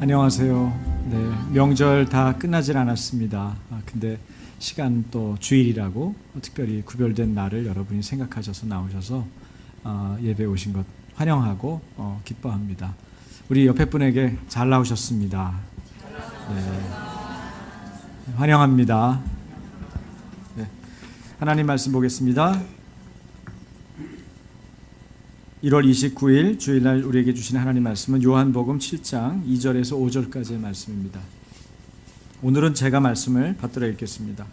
안녕하세요. 네, 명절 다 끝나질 않았습니다. 근데 시간 또 주일이라고 특별히 구별된 날을 여러분이 생각하셔서 나오셔서 예배 오신 것 환영하고 기뻐합니다. 우리 옆에 분에게 잘 나오셨습니다. 네, 환영합니다. 네, 하나님 말씀 보겠습니다. 1월 29일 주일날 우리에게 주신 하나님 말씀은 요한복음 7장 2절에서 5절까지의 말씀입니다. 오늘은 제가 말씀을 받들어 읽겠습니다.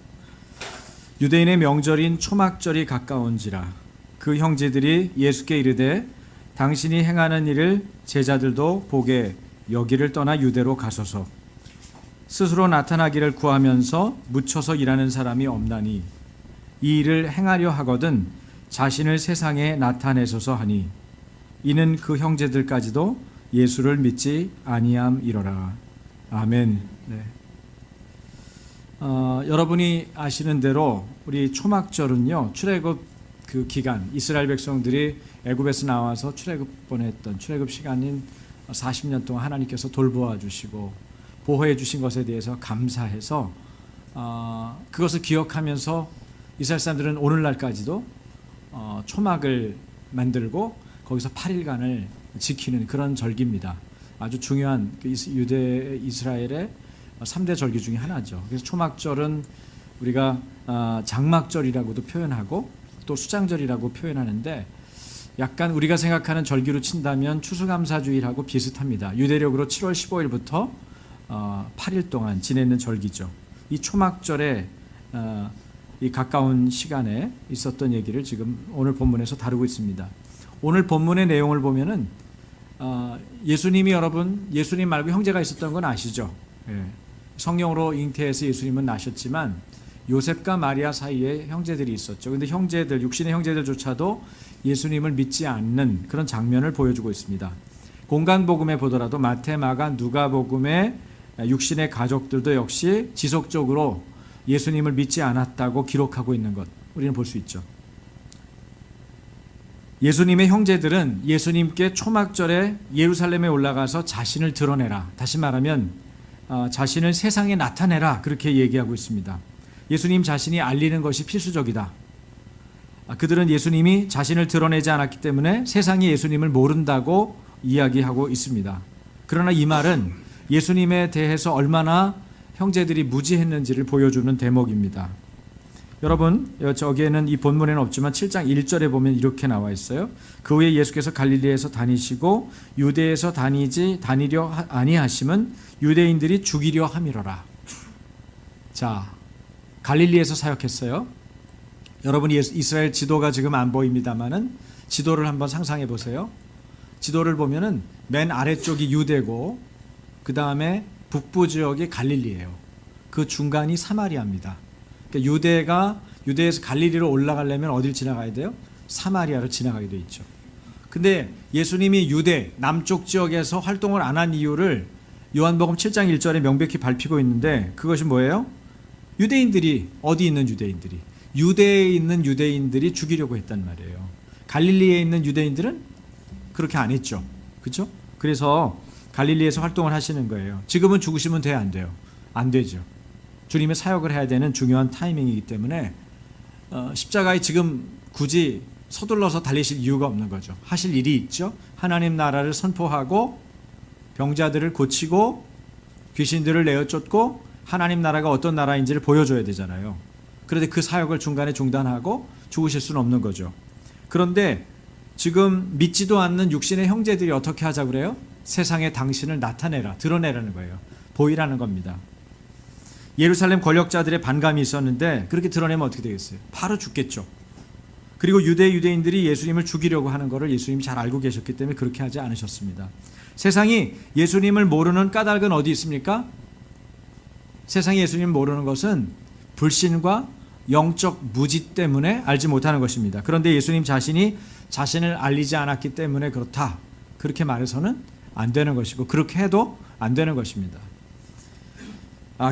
유대인의 명절인 초막절이 가까운지라 그 형제들이 예수께 이르되 당신이 행하는 일을 제자들도 보게 여기를 떠나 유대로 가소서. 스스로 나타나기를 구하면서 묻혀서 일하는 사람이 없나니 이 일을 행하려 하거든 자신을 세상에 나타내소서 하니 이는 그 형제들까지도 예수를 믿지 아니함이로라. 아멘. 네. 여러분이 아시는 대로 우리 초막절은요, 출애굽 그 기간, 이스라엘 백성들이 애굽에서 나와서 출애굽번에 했던 출애굽 시간인 40년 동안 하나님께서 돌보아 주시고 보호해 주신 것에 대해서 감사해서 그것을 기억하면서 이스라엘 사람들은 오늘날까지도 초막을 만들고 거기서 8일간을 지키는 그런 절기입니다. 아주 중요한 유대 이스라엘의 3대 절기 중에 하나죠. 그래서 초막절은 우리가 장막절이라고도 표현하고 또 수장절이라고 표현하는데 약간 우리가 생각하는 절기로 친다면 추수감사주일하고 비슷합니다. 유대력으로 7월 15일부터 8일 동안 지내는 절기죠. 이 초막절에 이 가까운 시간에 있었던 얘기를 지금 오늘 본문에서 다루고 있습니다. 오늘 본문의 내용을 보면은 예수님이 여러분 예수님 말고 형제가 있었던 건 아시죠? 예. 성령으로 잉태해서 예수님은 나셨지만 요셉과 마리아 사이에 형제들이 있었죠. 그런데 형제들, 육신의 형제들조차도 예수님을 믿지 않는 그런 장면을 보여주고 있습니다. 공간복음에 보더라도 마태, 마가, 누가복음의 육신의 가족들도 역시 지속적으로 예수님을 믿지 않았다고 기록하고 있는 것 우리는 볼 수 있죠. 예수님의 형제들은 예수님께 초막절에 예루살렘에 올라가서 자신을 드러내라, 다시 말하면 자신을 세상에 나타내라, 그렇게 얘기하고 있습니다. 예수님 자신이 알리는 것이 필수적이다. 그들은 예수님이 자신을 드러내지 않았기 때문에 세상이 예수님을 모른다고 이야기하고 있습니다. 그러나 이 말은 예수님에 대해서 얼마나 형제들이 무지했는지를 보여주는 대목입니다. 여러분, 저기에는 이 본문에는 없지만 7장 1절에 보면 이렇게 나와 있어요. 그 후에 예수께서 갈릴리에서 다니시고 유대에서 다니려 아니하심은 유대인들이 죽이려 함이로라. 자, 갈릴리에서 사역했어요. 여러분, 이스라엘 지도가 지금 안 보입니다만은 지도를 한번 상상해 보세요. 지도를 보면은 맨 아래쪽이 유대고 그 다음에 북부 지역이 갈릴리예요. 그 중간이 사마리아입니다. 그러니까 유대에서 갈릴리로 올라가려면 어딜 지나가야 돼요? 사마리아를 지나가게 돼 있죠. 근데 예수님이 유대 남쪽 지역에서 활동을 안 한 이유를 요한복음 7장 1절에 명백히 밝히고 있는데 그것이 뭐예요? 유대인들이, 어디 있는 유대인들이? 유대에 있는 유대인들이 죽이려고 했단 말이에요. 갈릴리에 있는 유대인들은 그렇게 안 했죠. 그렇죠? 그래서 갈릴리에서 활동을 하시는 거예요. 지금은 죽으시면 돼요, 안 돼요? 안 되죠. 주님의 사역을 해야 되는 중요한 타이밍이기 때문에 십자가에 지금 굳이 서둘러서 달리실 이유가 없는 거죠. 하실 일이 있죠. 하나님 나라를 선포하고 병자들을 고치고 귀신들을 내어쫓고 하나님 나라가 어떤 나라인지를 보여줘야 되잖아요. 그런데 그 사역을 중간에 중단하고 죽으실 수는 없는 거죠. 그런데 지금 믿지도 않는 육신의 형제들이 어떻게 하자고 그래요? 세상에 당신을 나타내라, 드러내라는 거예요. 보이라는 겁니다. 예루살렘 권력자들의 반감이 있었는데 그렇게 드러내면 어떻게 되겠어요? 바로 죽겠죠. 그리고 유대인들이 예수님을 죽이려고 하는 것을 예수님이 잘 알고 계셨기 때문에 그렇게 하지 않으셨습니다. 세상이 예수님을 모르는 까닭은 어디 있습니까? 세상이 예수님을 모르는 것은 불신과 영적 무지 때문에 알지 못하는 것입니다. 그런데 예수님 자신이 자신을 알리지 않았기 때문에 그렇다, 그렇게 말해서는 안 되는 것이고 그렇게 해도 안 되는 것입니다.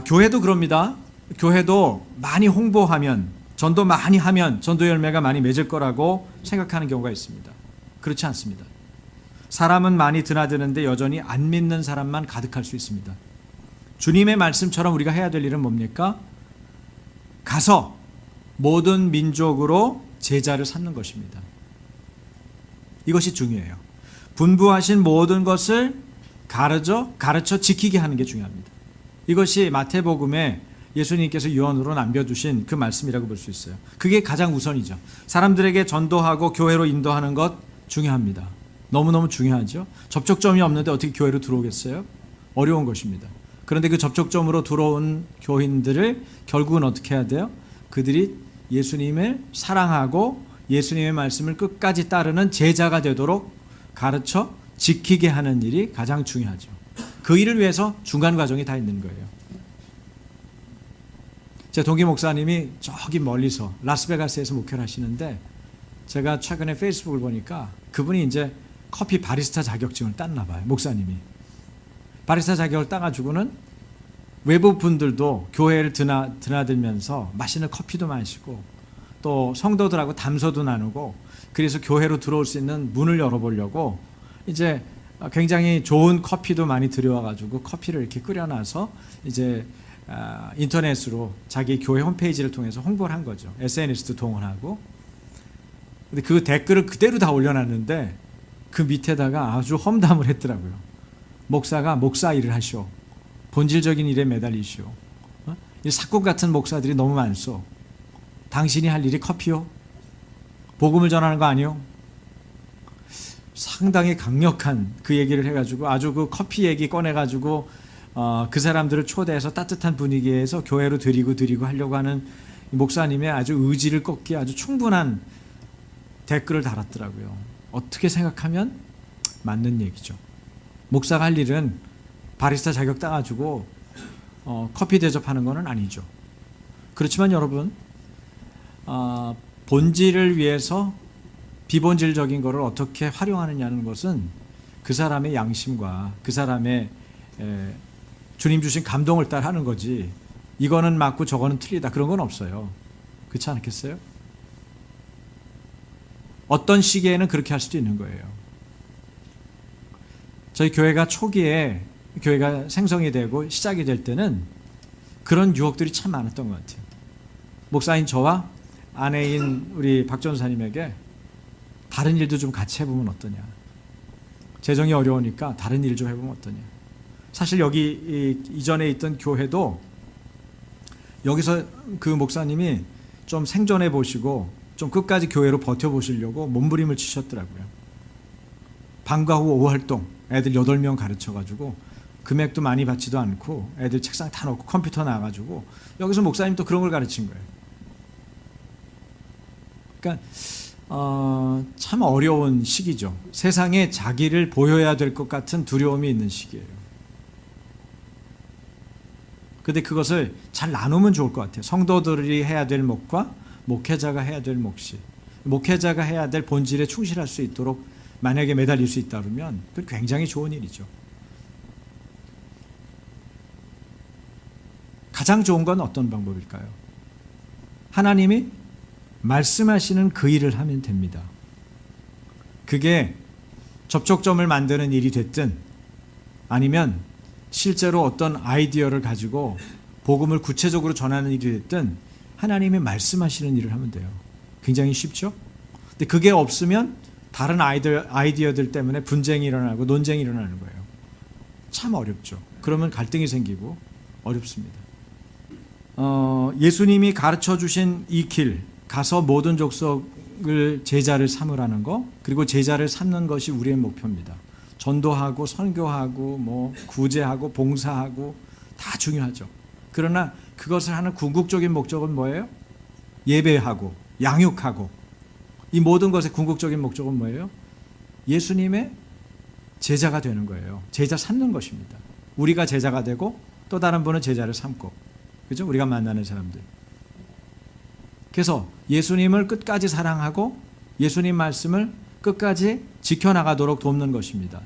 교회도 그럽니다. 교회도 많이 홍보하면, 전도 많이 하면 전도 열매가 많이 맺을 거라고 생각하는 경우가 있습니다. 그렇지 않습니다. 사람은 많이 드나드는데 여전히 안 믿는 사람만 가득할 수 있습니다. 주님의 말씀처럼 우리가 해야 될 일은 뭡니까? 가서 모든 민족으로 제자를 삼는 것입니다. 이것이 중요해요. 분부하신 모든 것을 가르쳐 지키게 하는 게 중요합니다. 이것이 마태복음에 예수님께서 유언으로 남겨두신 그 말씀이라고 볼 수 있어요. 그게 가장 우선이죠. 사람들에게 전도하고 교회로 인도하는 것 중요합니다. 너무너무 중요하죠. 접촉점이 없는데 어떻게 교회로 들어오겠어요? 어려운 것입니다. 그런데 그 접촉점으로 들어온 교인들을 결국은 어떻게 해야 돼요? 그들이 예수님을 사랑하고 예수님의 말씀을 끝까지 따르는 제자가 되도록 가르쳐 지키게 하는 일이 가장 중요하죠. 그 일을 위해서 중간 과정이 다 있는 거예요. 제 동기 목사님이 저기 멀리서 라스베가스에서 목회를 하시는데 제가 최근에 페이스북을 보니까 그분이 이제 커피 바리스타 자격증을 땄나 봐요. 목사님이. 바리스타 자격을 따가지고는 외부 분들도 교회를 드나들면서 맛있는 커피도 마시고 또 성도들하고 담소도 나누고 그래서 교회로 들어올 수 있는 문을 열어보려고 이제 굉장히 좋은 커피도 많이 들여와가지고 커피를 이렇게 끓여놔서 이제 인터넷으로 자기 교회 홈페이지를 통해서 홍보를 한 거죠. SNS도 동원하고. 근데 그 댓글을 그대로 다 올려놨는데 그 밑에다가 아주 험담을 했더라고요. 목사가 목사 일을 하시오. 본질적인 일에 매달리시오. 이 사꾼 같은 목사들이 너무 많소. 당신이 할 일이 커피요? 복음을 전하는 거 아니요? 상당히 강력한 그 얘기를 해가지고 아주 그 커피 얘기 꺼내가지고 그 사람들을 초대해서 따뜻한 분위기에서 교회로 드리고 하려고 하는 목사님의 아주 의지를 꺾기 아주 충분한 댓글을 달았더라고요. 어떻게 생각하면 맞는 얘기죠. 목사가 할 일은 바리스타 자격 따가지고 커피 대접하는 건 아니죠. 그렇지만 여러분 본질을 위해서 비본질적인 것을 어떻게 활용하느냐는 것은 그 사람의 양심과 그 사람의 주님 주신 감동을 따라 하는 거지 이거는 맞고 저거는 틀리다 그런 건 없어요. 그렇지 않겠어요? 어떤 시기에는 그렇게 할 수도 있는 거예요. 저희 교회가 초기에 교회가 생성이 되고 시작이 될 때는 그런 유혹들이 참 많았던 것 같아요. 목사인 저와 아내인 우리 박 전사님에게 다른 일도 좀 같이 해보면 어떠냐. 재정이 어려우니까 다른 일 좀 해보면 어떠냐. 사실 여기 이전에 있던 교회도 여기서 그 목사님이 좀 생존해 보시고 좀 끝까지 교회로 버텨보시려고 몸부림을 치셨더라고요. 방과 후 오후 활동 애들 8명 가르쳐가지고 금액도 많이 받지도 않고 애들 책상 다 놓고 컴퓨터 나와가지고 여기서 목사님 또 그런 걸 가르친 거예요. 그러니까 참 어려운 시기죠. 세상에 자기를 보여야 될 것 같은 두려움이 있는 시기예요. 근데 그것을 잘 나누면 좋을 것 같아요. 성도들이 해야 될 몫과 목회자가 해야 될 몫이 목회자가 해야 될 본질에 충실할 수 있도록 만약에 매달릴 수 있다 그러면 그건 굉장히 좋은 일이죠. 가장 좋은 건 어떤 방법일까요? 하나님이 말씀하시는 그 일을 하면 됩니다. 그게 접촉점을 만드는 일이 됐든 아니면 실제로 어떤 아이디어를 가지고 복음을 구체적으로 전하는 일이 됐든 하나님이 말씀하시는 일을 하면 돼요. 굉장히 쉽죠? 근데 그게 없으면 다른 아이디어들 때문에 분쟁이 일어나고 논쟁이 일어나는 거예요. 참 어렵죠. 그러면 갈등이 생기고 어렵습니다. 예수님이 가르쳐 주신 이 길, 가서 모든 족속을 제자를 삼으라는 거, 그리고 제자를 삼는 것이 우리의 목표입니다. 전도하고 선교하고 뭐 구제하고 봉사하고 다 중요하죠. 그러나 그것을 하는 궁극적인 목적은 뭐예요? 예배하고 양육하고 이 모든 것의 궁극적인 목적은 뭐예요? 예수님의 제자가 되는 거예요. 제자 삼는 것입니다. 우리가 제자가 되고 또 다른 분은 제자를 삼고, 그죠? 우리가 만나는 사람들. 그래서 예수님을 끝까지 사랑하고 예수님 말씀을 끝까지 지켜나가도록 돕는 것입니다.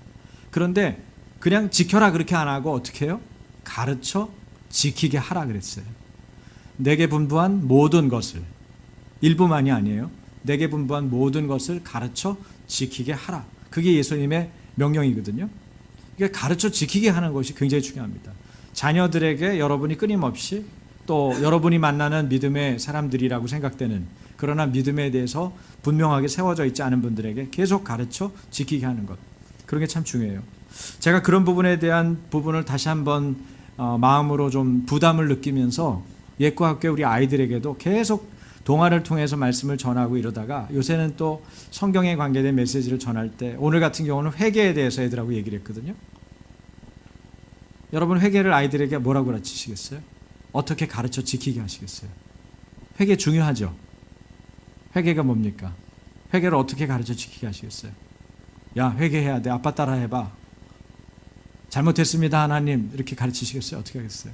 그런데 그냥 지켜라 그렇게 안 하고 어떻게 해요? 가르쳐 지키게 하라 그랬어요. 내게 분부한 모든 것을, 일부만이 아니에요. 내게 분부한 모든 것을 가르쳐 지키게 하라. 그게 예수님의 명령이거든요. 그러니까 가르쳐 지키게 하는 것이 굉장히 중요합니다. 자녀들에게 여러분이 끊임없이 또 여러분이 만나는 믿음의 사람들이라고 생각되는 그러나 믿음에 대해서 분명하게 세워져 있지 않은 분들에게 계속 가르쳐 지키게 하는 것. 그런 게 참 중요해요. 제가 그런 부분에 대한 부분을 다시 한번 마음으로 좀 부담을 느끼면서 예과 학교 우리 아이들에게도 계속 동화를 통해서 말씀을 전하고 이러다가 요새는 또 성경에 관계된 메시지를 전할 때 오늘 같은 경우는 회개에 대해서 애들하고 얘기를 했거든요. 여러분 회개를 아이들에게 뭐라고 가르치시겠어요? 어떻게 가르쳐 지키게 하시겠어요? 회개 중요하죠. 회개가 뭡니까? 회개를 어떻게 가르쳐 지키게 하시겠어요? 야, 회개해야 돼. 아빠 따라 해봐. 잘못했습니다 하나님. 이렇게 가르치시겠어요? 어떻게 하겠어요?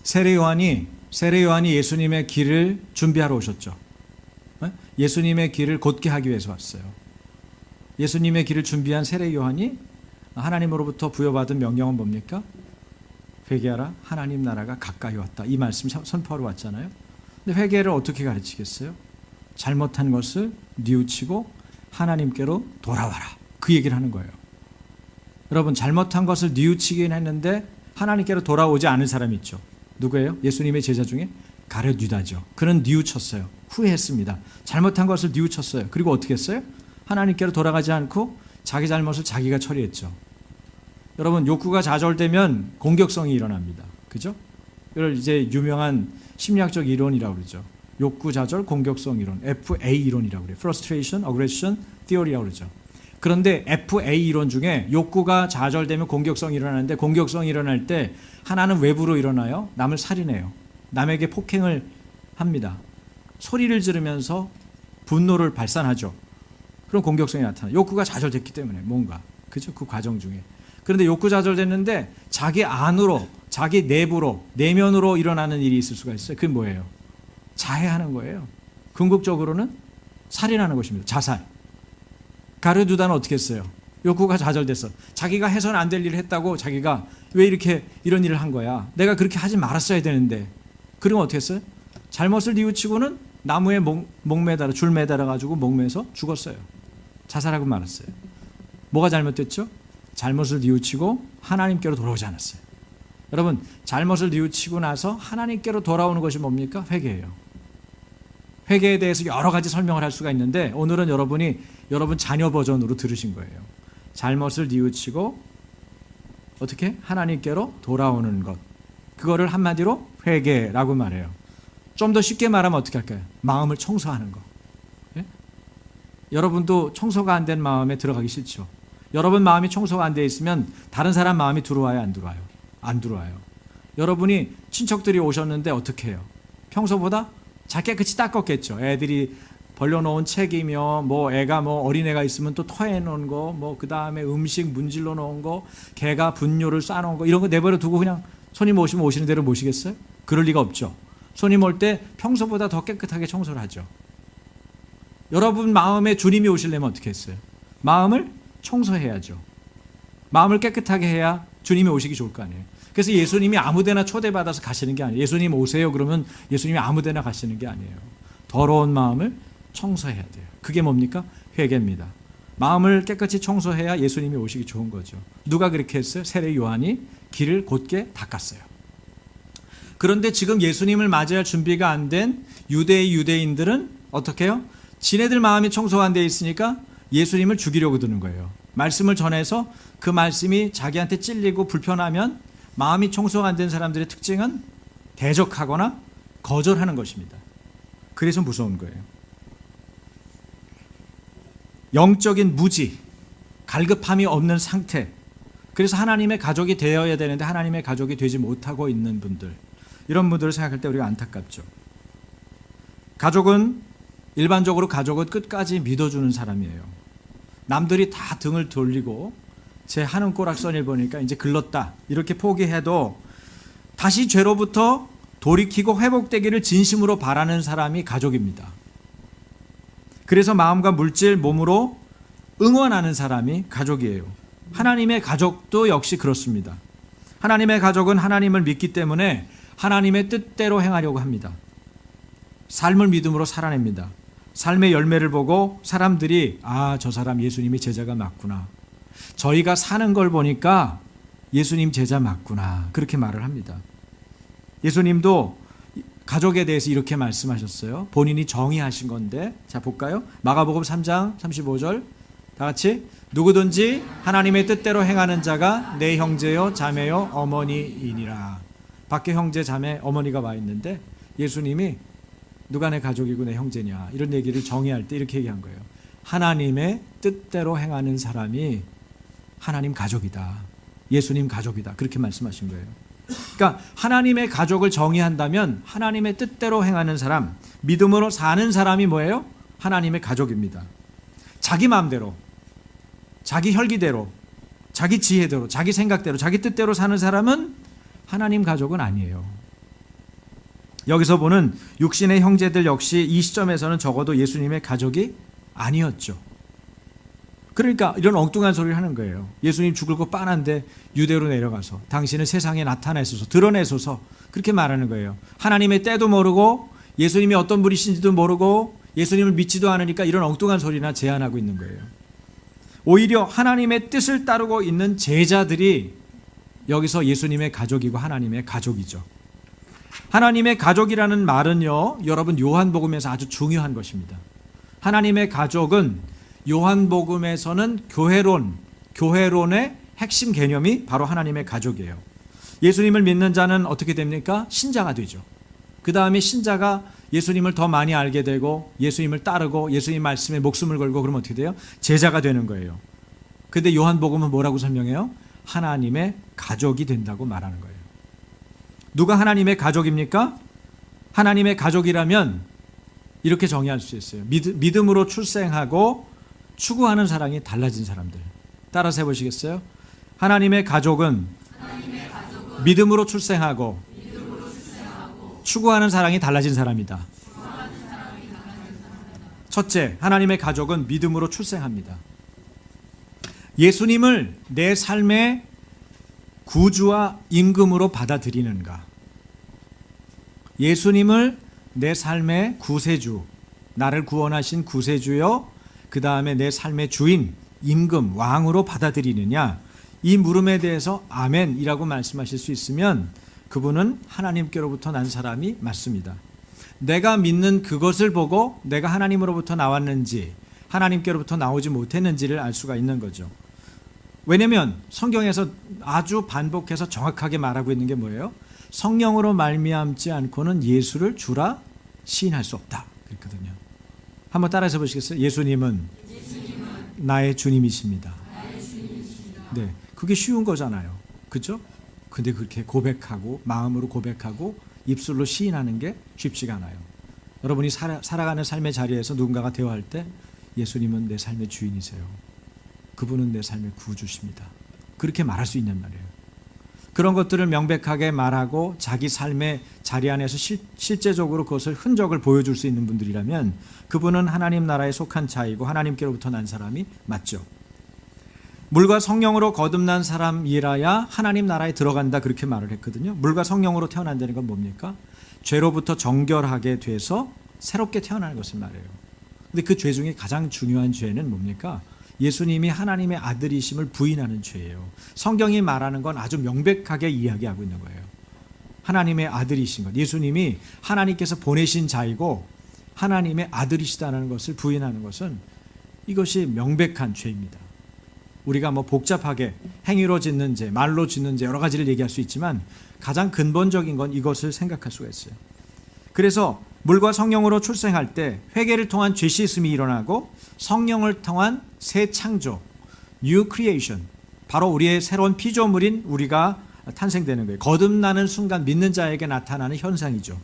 세례 요한이 예수님의 길을 준비하러 오셨죠. 예수님의 길을 곧게 하기 위해서 왔어요. 예수님의 길을 준비한 세례 요한이 하나님으로부터 부여받은 명령은 뭡니까? 회개하라. 하나님 나라가 가까이 왔다. 이 말씀 선포하러 왔잖아요. 근데 회개를 어떻게 가르치겠어요? 잘못한 것을 뉘우치고 하나님께로 돌아와라. 그 얘기를 하는 거예요. 여러분 잘못한 것을 뉘우치긴 했는데 하나님께로 돌아오지 않은 사람이 있죠. 누구예요? 예수님의 제자 중에 가룟 유다죠. 그는 뉘우쳤어요. 후회했습니다. 잘못한 것을 뉘우쳤어요. 그리고 어떻게 했어요? 하나님께로 돌아가지 않고 자기 잘못을 자기가 처리했죠. 여러분 욕구가 좌절되면 공격성이 일어납니다. 그죠? 이걸 이제 유명한 심리학적 이론이라고 그러죠. 욕구 좌절 공격성 이론, FA 이론이라고 그래요. Frustration, Aggression Theory라고 그러죠. 그런데 FA 이론 중에 욕구가 좌절되면 공격성이 일어나는데 공격성이 일어날 때 하나는 외부로 일어나요. 남을 살인해요. 남에게 폭행을 합니다. 소리를 지르면서 분노를 발산하죠. 그럼 공격성이 나타나요. 욕구가 좌절됐기 때문에 뭔가. 그죠? 그 과정 중에. 그런데 욕구 좌절됐는데 자기 안으로, 자기 내부로, 내면으로 일어나는 일이 있을 수가 있어요. 그게 뭐예요? 자해하는 거예요. 궁극적으로는 살인하는 것입니다. 자살. 가룟 유다는 어떻게 했어요? 욕구가 좌절됐어. 자기가 해서는 안 될 일을 했다고 자기가 왜 이렇게 이런 일을 한 거야? 내가 그렇게 하지 말았어야 되는데. 그러면 어떻게 했어요? 잘못을 뉘우치고는 나무에 목매달아 줄 매달아 가지고 목매서 죽었어요. 자살하고 말았어요. 뭐가 잘못됐죠? 잘못을 뉘우치고 하나님께로 돌아오지 않았어요. 여러분 잘못을 뉘우치고 나서 하나님께로 돌아오는 것이 뭡니까? 회개예요. 회개에 대해서 여러 가지 설명을 할 수가 있는데 오늘은 여러분 자녀 버전으로 들으신 거예요. 잘못을 뉘우치고 어떻게? 하나님께로 돌아오는 것. 그거를 한마디로 회개라고 말해요. 좀 더 쉽게 말하면 어떻게 할까요? 마음을 청소하는 거. 예? 여러분도 청소가 안 된 마음에 들어가기 싫죠. 여러분 마음이 청소가 안 돼 있으면 다른 사람 마음이 들어와요? 안 들어와요? 안 들어와요. 여러분이 친척들이 오셨는데 어떻게 해요? 평소보다 잘 깨끗이 닦았겠죠. 애들이 벌려놓은 책이며 애가 어린애가 있으면 또 토해놓은 거 그 다음에 음식 문질러 놓은 거 개가 분뇨를 싸놓은 거 이런 거 내버려 두고 그냥 손님 오시면 오시는 대로 모시겠어요? 그럴 리가 없죠. 손님 올 때 평소보다 더 깨끗하게 청소를 하죠. 여러분 마음에 주님이 오시려면 어떻게 했어요? 마음을 청소해야죠. 마음을 깨끗하게 해야 주님이 오시기 좋을 거 아니에요. 그래서 예수님이 아무데나 초대받아서 가시는 게 아니에요. 예수님 오세요 그러면 예수님이 아무데나 가시는 게 아니에요. 더러운 마음을 청소해야 돼요. 그게 뭡니까? 회개입니다. 마음을 깨끗이 청소해야 예수님이 오시기 좋은 거죠. 누가 그렇게 했어요? 세례 요한이 길을 곧게 닦았어요. 그런데 지금 예수님을 맞이할 준비가 안 된 유대인들은 어떻게 해요? 지네들 마음이 청소가 안 돼 있으니까 예수님을 죽이려고 드는 거예요. 말씀을 전해서 그 말씀이 자기한테 찔리고 불편하면 마음이 청소가 안 된 사람들의 특징은 대적하거나 거절하는 것입니다. 그래서 무서운 거예요. 영적인 무지, 갈급함이 없는 상태. 그래서 하나님의 가족이 되어야 되는데 하나님의 가족이 되지 못하고 있는 분들. 이런 분들을 생각할 때 우리가 안타깝죠. 일반적으로 가족은 끝까지 믿어주는 사람이에요. 남들이 다 등을 돌리고 제 하는 꼬락서니를 보니까 이제 글렀다 이렇게 포기해도 다시 죄로부터 돌이키고 회복되기를 진심으로 바라는 사람이 가족입니다. 그래서 마음과 물질, 몸으로 응원하는 사람이 가족이에요. 하나님의 가족도 역시 그렇습니다. 하나님의 가족은 하나님을 믿기 때문에 하나님의 뜻대로 행하려고 합니다. 삶을 믿음으로 살아냅니다. 삶의 열매를 보고 사람들이 저 사람 예수님의 제자가 맞구나. 저희가 사는 걸 보니까 예수님 제자 맞구나. 그렇게 말을 합니다. 예수님도 가족에 대해서 이렇게 말씀하셨어요. 본인이 정의하신 건데, 자 볼까요? 마가복음 3장 35절 다 같이, 누구든지 하나님의 뜻대로 행하는 자가 내 형제요 자매요 어머니이니라. 밖에 형제 자매 어머니가 와 있는데 예수님이 누가 내 가족이고 내 형제냐 이런 얘기를 정의할 때 이렇게 얘기한 거예요. 하나님의 뜻대로 행하는 사람이 하나님 가족이다. 예수님 가족이다. 그렇게 말씀하신 거예요. 그러니까 하나님의 가족을 정의한다면 하나님의 뜻대로 행하는 사람, 믿음으로 사는 사람이 뭐예요? 하나님의 가족입니다. 자기 마음대로, 자기 혈기대로, 자기 지혜대로, 자기 생각대로, 자기 뜻대로 사는 사람은 하나님 가족은 아니에요. 여기서 보는 육신의 형제들 역시 이 시점에서는 적어도 예수님의 가족이 아니었죠. 그러니까 이런 엉뚱한 소리를 하는 거예요. 예수님 죽을 거 뻔한데 유대로 내려가서 당신은 세상에 나타내소서, 드러내소서, 그렇게 말하는 거예요. 하나님의 때도 모르고 예수님이 어떤 분이신지도 모르고 예수님을 믿지도 않으니까 이런 엉뚱한 소리나 제안하고 있는 거예요. 오히려 하나님의 뜻을 따르고 있는 제자들이 여기서 예수님의 가족이고 하나님의 가족이죠. 하나님의 가족이라는 말은요, 여러분 요한복음에서 아주 중요한 것입니다. 하나님의 가족은 요한복음에서는 교회론의 핵심 개념이 바로 하나님의 가족이에요. 예수님을 믿는 자는 어떻게 됩니까? 신자가 되죠. 그 다음에 신자가 예수님을 더 많이 알게 되고 예수님을 따르고 예수님 말씀에 목숨을 걸고 그러면 어떻게 돼요? 제자가 되는 거예요. 근데 요한복음은 뭐라고 설명해요? 하나님의 가족이 된다고 말하는 거예요. 누가 하나님의 가족입니까? 하나님의 가족이라면 이렇게 정의할 수 있어요. 믿음으로 출생하고 추구하는 사랑이 달라진 사람들. 따라서 해보시겠어요? 하나님의 가족은 믿음으로 출생하고 추구하는 사랑이 달라진 사람이다. 첫째, 하나님의 가족은 믿음으로 출생합니다. 예수님을 내 삶의 구주와 임금으로 받아들이는가? 예수님을 내 삶의 구세주, 나를 구원하신 구세주요, 그 다음에 내 삶의 주인, 임금, 왕으로 받아들이느냐? 이 물음에 대해서 아멘이라고 말씀하실 수 있으면 그분은 하나님께로부터 난 사람이 맞습니다. 내가 믿는 그것을 보고 내가 하나님으로부터 나왔는지 하나님께로부터 나오지 못했는지를 알 수가 있는 거죠. 왜냐하면 성경에서 아주 반복해서 정확하게 말하고 있는 게 뭐예요? 성령으로 말미암지 않고는 예수를 주라 시인할 수 없다. 그랬거든요. 한번 따라서 보시겠어요? 예수님은 나의 주님이십니다. 네, 그게 쉬운 거잖아요. 그렇죠? 근데 그렇게 고백하고 마음으로 고백하고 입술로 시인하는 게 쉽지가 않아요. 여러분이 살아가는 삶의 자리에서 누군가가 대화할 때 예수님은 내 삶의 주인이세요. 그분은 내 삶의 구주십니다. 그렇게 말할 수 있냔 말이에요. 그런 것들을 명백하게 말하고 자기 삶의 자리 안에서 실제적으로 그것을 흔적을 보여줄 수 있는 분들이라면 그분은 하나님 나라에 속한 자이고 하나님께로부터 난 사람이 맞죠. 물과 성령으로 거듭난 사람이라야 하나님 나라에 들어간다, 그렇게 말을 했거든요. 물과 성령으로 태어난다는 건 뭡니까? 죄로부터 정결하게 돼서 새롭게 태어나는 것을 말해요. 근데 그 죄 중에 가장 중요한 죄는 뭡니까? 예수님이 하나님의 아들이심을 부인하는 죄예요. 성경이 말하는 건 아주 명백하게 이야기하고 있는 거예요. 하나님의 아들이신 것, 예수님이 하나님께서 보내신 자이고 하나님의 아들이시다는 것을 부인하는 것은 이것이 명백한 죄입니다. 우리가 뭐 복잡하게 행위로 짓는 죄, 말로 짓는 죄 여러 가지를 얘기할 수 있지만 가장 근본적인 건 이것을 생각할 수가 있어요. 그래서 물과 성령으로 출생할 때 회개를 통한 죄 씻음이 일어나고 성령을 통한 새 창조, New Creation, 바로 우리의 새로운 피조물인 우리가 탄생되는 거예요. 거듭나는 순간 믿는 자에게 나타나는 현상이죠.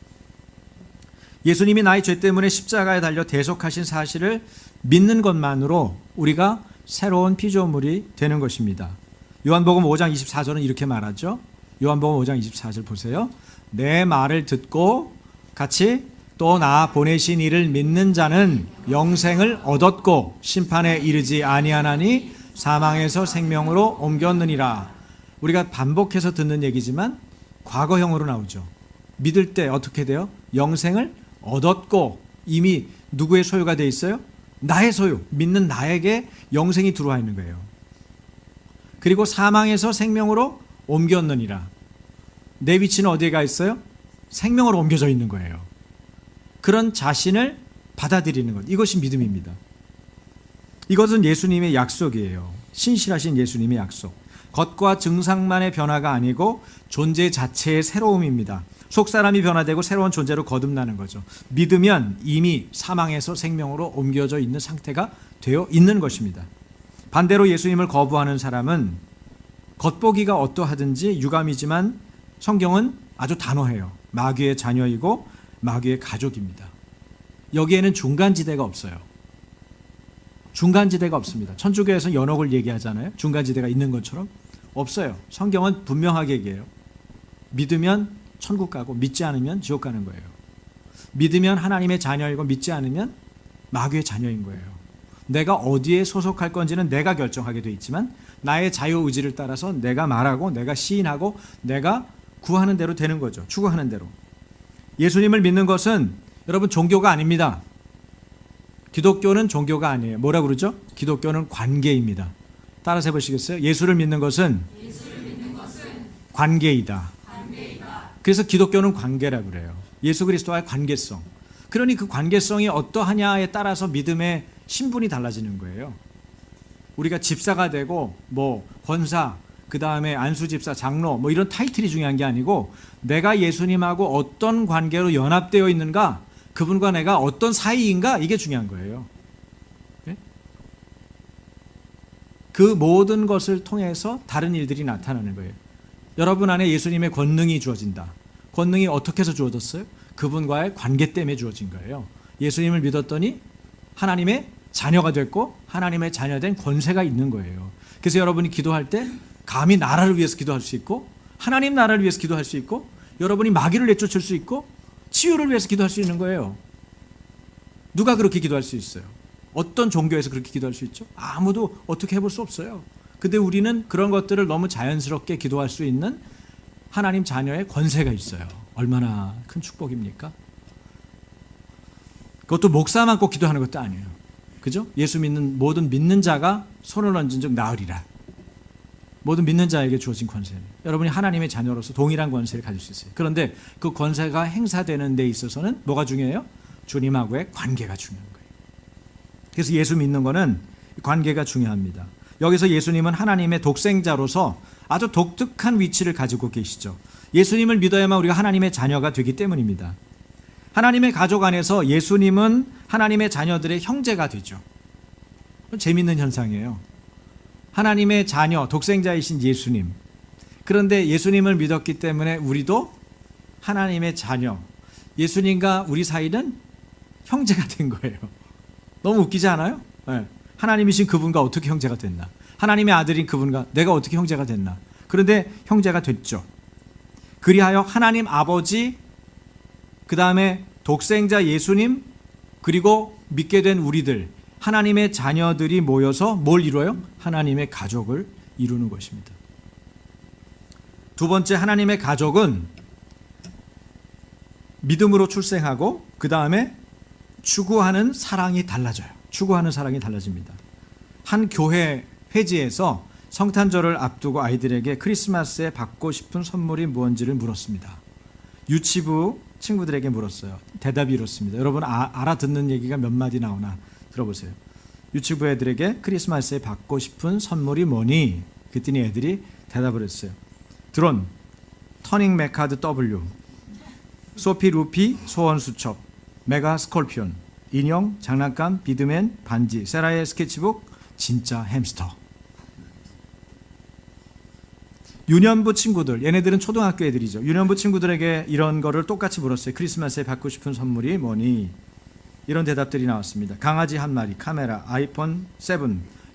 예수님이 나의 죄 때문에 십자가에 달려 대속하신 사실을 믿는 것만으로 우리가 새로운 피조물이 되는 것입니다. 요한복음 5장 24절은 이렇게 말하죠. 요한복음 5장 24절 보세요. 내 말을 듣고 같이 또 나 보내신 이를 믿는 자는 영생을 얻었고 심판에 이르지 아니하나니 사망에서 생명으로 옮겼느니라. 우리가 반복해서 듣는 얘기지만 과거형으로 나오죠. 믿을 때 어떻게 돼요? 영생을 얻었고, 이미 누구의 소유가 돼 있어요? 나의 소유, 믿는 나에게 영생이 들어와 있는 거예요. 그리고 사망에서 생명으로 옮겼느니라. 내 위치는 어디에 가 있어요? 생명으로 옮겨져 있는 거예요. 그런 자신을 받아들이는 것, 이것이 믿음입니다. 이것은 예수님의 약속이에요. 신실하신 예수님의 약속. 겉과 증상만의 변화가 아니고 존재 자체의 새로움입니다. 속사람이 변화되고 새로운 존재로 거듭나는 거죠. 믿으면 이미 사망에서 생명으로 옮겨져 있는 상태가 되어 있는 것입니다. 반대로 예수님을 거부하는 사람은 겉보기가 어떠하든지 유감이지만 성경은 아주 단호해요. 마귀의 자녀이고 마귀의 가족입니다. 여기에는 중간지대가 없어요. 중간지대가 없습니다. 천주교에서 연옥을 얘기하잖아요. 중간지대가 있는 것처럼 없어요. 성경은 분명하게 얘기해요. 믿으면 천국 가고 믿지 않으면 지옥 가는 거예요. 믿으면 하나님의 자녀이고 믿지 않으면 마귀의 자녀인 거예요. 내가 어디에 소속할 건지는 내가 결정하게 돼 있지만 나의 자유의지를 따라서 내가 말하고 내가 시인하고 내가 구하는 대로 되는 거죠. 추구하는 대로. 예수님을 믿는 것은 여러분 종교가 아닙니다. 기독교는 종교가 아니에요. 뭐라 그러죠? 기독교는 관계입니다. 따라서 해보시겠어요? 예수를 믿는 것은 관계이다. 그래서 기독교는 관계라고 그래요. 예수 그리스도와의 관계성. 그러니 그 관계성이 어떠하냐에 따라서 믿음의 신분이 달라지는 거예요. 우리가 집사가 되고 뭐 권사, 그 다음에 안수집사, 장로 뭐 이런 타이틀이 중요한 게 아니고 내가 예수님하고 어떤 관계로 연합되어 있는가, 그분과 내가 어떤 사이인가, 이게 중요한 거예요. 네? 그 모든 것을 통해서 다른 일들이 나타나는 거예요. 여러분 안에 예수님의 권능이 주어진다. 권능이 어떻게 해서 주어졌어요? 그분과의 관계 때문에 주어진 거예요. 예수님을 믿었더니 하나님의 자녀가 됐고 하나님의 자녀된 권세가 있는 거예요. 그래서 여러분이 기도할 때 감히 나라를 위해서 기도할 수 있고 하나님 나라를 위해서 기도할 수 있고 여러분이 마귀를 내쫓을 수 있고 치유를 위해서 기도할 수 있는 거예요. 누가 그렇게 기도할 수 있어요? 어떤 종교에서 그렇게 기도할 수 있죠? 아무도 어떻게 해볼 수 없어요. 근데 우리는 그런 것들을 너무 자연스럽게 기도할 수 있는 하나님 자녀의 권세가 있어요. 얼마나 큰 축복입니까? 그것도 목사만 꼭 기도하는 것도 아니에요. 그죠? 예수 믿는 모든 믿는 자가 손을 얹은 즉 나으리라. 모든 믿는 자에게 주어진 권세는 여러분이 하나님의 자녀로서 동일한 권세를 가질 수 있어요. 그런데 그 권세가 행사되는 데 있어서는 뭐가 중요해요? 주님하고의 관계가 중요한 거예요. 그래서 예수 믿는 거는 관계가 중요합니다. 여기서 예수님은 하나님의 독생자로서 아주 독특한 위치를 가지고 계시죠. 예수님을 믿어야만 우리가 하나님의 자녀가 되기 때문입니다. 하나님의 가족 안에서 예수님은 하나님의 자녀들의 형제가 되죠. 재미있는 현상이에요. 하나님의 자녀, 독생자이신 예수님. 그런데 예수님을 믿었기 때문에 우리도 하나님의 자녀, 예수님과 우리 사이는 형제가 된 거예요. 너무 웃기지 않아요? 네. 하나님이신 그분과 어떻게 형제가 됐나? 하나님의 아들인 그분과 내가 어떻게 형제가 됐나? 그런데 형제가 됐죠. 그리하여 하나님 아버지, 그 다음에 독생자 예수님, 그리고 믿게 된 우리들, 하나님의 자녀들이 모여서 뭘 이루어요? 하나님의 가족을 이루는 것입니다. 두 번째, 하나님의 가족은 믿음으로 출생하고 그 다음에 추구하는 사랑이 달라져요. 추구하는 사랑이 달라집니다. 한 교회 회지에서 성탄절을 앞두고 아이들에게 크리스마스에 받고 싶은 선물이 무엇인지를 물었습니다. 유치부 친구들에게 물었어요. 대답이 이렇습니다. 여러분 알아듣는 얘기가 몇 마디 나오나 들어보세요. 유치부 애들에게 크리스마스에 받고 싶은 선물이 뭐니? 그랬더니 애들이 대답을 했어요. 드론, 터닝 메카드 W, 소피 루피 소원 수첩, 메가 스콜피온, 인형, 장난감, 비드맨, 반지, 세라의 스케치북, 진짜 햄스터. 유년부 친구들, 얘네들은 초등학교 애들이죠. 유년부 친구들에게 이런 거를 똑같이 물었어요. 크리스마스에 받고 싶은 선물이 뭐니? 이런 대답들이 나왔습니다. 강아지 한 마리, 카메라, 아이폰 7,